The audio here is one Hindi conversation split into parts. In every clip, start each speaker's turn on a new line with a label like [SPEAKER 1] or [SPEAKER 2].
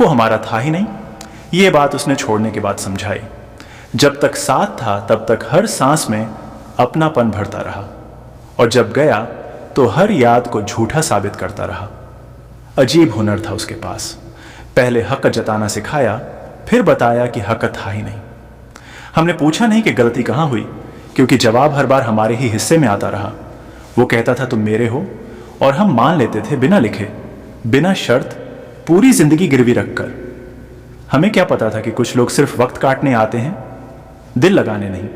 [SPEAKER 1] वो हमारा था ही नहीं। ये बात उसने छोड़ने के बाद समझाई। जब तक साथ था तब तक हर सांस में अपनापन भरता रहा, और जब गया तो हर याद को झूठा साबित करता रहा। अजीब हुनर था उसके पास। पहले हक जताना सिखाया, फिर बताया कि हक था ही नहीं। हमने पूछा नहीं कि गलती कहाँ हुई, क्योंकि जवाब हर बार हमारे ही हिस्से में आता रहा। वो कहता था तुम मेरे हो, और हम मान लेते थे बिना लिखे, बिना शर्त, पूरी जिंदगी गिरवी रखकर। हमें क्या पता था कि कुछ लोग सिर्फ वक्त काटने आते हैं, दिल लगाने नहीं।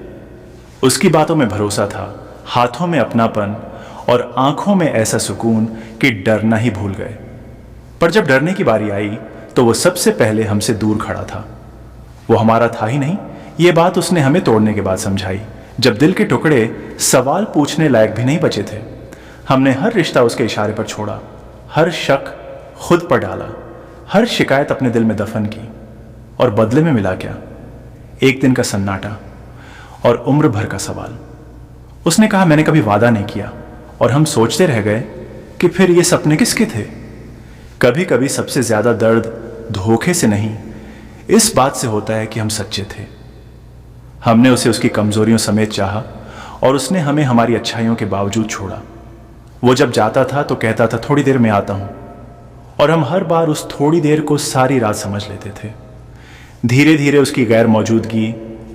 [SPEAKER 1] उसकी बातों में भरोसा था, हाथों में अपनापन और आंखों में ऐसा सुकून कि डरना ही भूल गए। पर जब डरने की बारी आई तो वो सबसे पहले हमसे दूर खड़ा था। वो हमारा था ही नहीं, ये बात उसने हमें तोड़ने के बाद समझाई, जब दिल के टुकड़े सवाल पूछने लायक भी नहीं बचे थे। हमने हर रिश्ता उसके इशारे पर छोड़ा, हर शक खुद पर डाला, हर शिकायत अपने दिल में दफन की। और बदले में मिला क्या? एक दिन का सन्नाटा और उम्र भर का सवाल। उसने कहा मैंने कभी वादा नहीं किया, और हम सोचते रह गए कि फिर ये सपने किसके थे। कभी कभी सबसे ज्यादा दर्द धोखे से नहीं, इस बात से होता है कि हम सच्चे थे। हमने उसे उसकी कमजोरियों समेत चाहा, और उसने हमें हमारी अच्छाइयों के बावजूद छोड़ा। वो जब जाता था तो कहता था थोड़ी देर में आता हूं, और हम हर बार उस थोड़ी देर को सारी रात समझ लेते थे। धीरे धीरे उसकी गैर मौजूदगी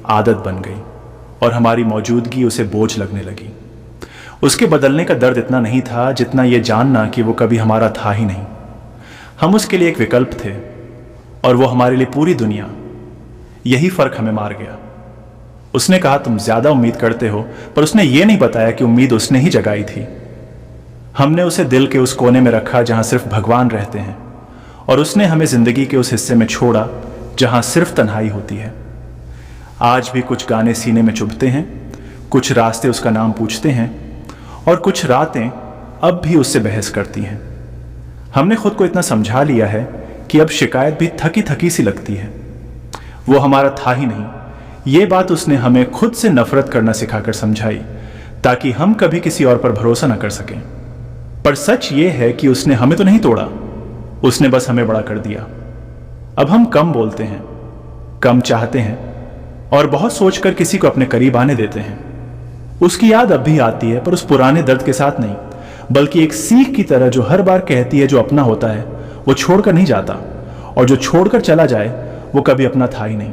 [SPEAKER 1] आदत बन गई, और हमारी मौजूदगी उसे बोझ लगने लगी। उसके बदलने का दर्द इतना नहीं था जितना ये जानना कि वो कभी हमारा था ही नहीं। हम उसके लिए एक विकल्प थे, और वो हमारे लिए पूरी दुनिया। यही फर्क हमें मार गया। उसने कहा तुम ज्यादा उम्मीद करते हो, पर उसने ये नहीं बताया कि उम्मीद उसने ही जगाई थी। हमने उसे दिल के उस कोने में रखा जहां सिर्फ भगवान रहते हैं, और उसने हमें जिंदगी के उस हिस्से में छोड़ा जहां सिर्फ तन्हाई होती है। आज भी कुछ गाने सीने में चुभते हैं, कुछ रास्ते उसका नाम पूछते हैं, और कुछ रातें अब भी उससे बहस करती हैं। हमने खुद को इतना समझा लिया है कि अब शिकायत भी थकी थकी सी लगती है। वो हमारा था ही नहीं, ये बात उसने हमें खुद से नफरत करना सिखाकर समझाई, ताकि हम कभी किसी और पर भरोसा न कर सकें। पर सच ये है कि उसने हमें तो नहीं तोड़ा, उसने बस हमें बड़ा कर दिया। अब हम कम बोलते हैं, कम चाहते हैं, और बहुत सोचकर किसी को अपने करीब आने देते हैं। उसकी याद अब भी आती है, पर उस पुराने दर्द के साथ नहीं, बल्कि एक सीख की तरह जो हर बार कहती है जो अपना होता है वो छोड़कर नहीं जाता, और जो छोड़कर चला जाए वो कभी अपना था ही नहीं।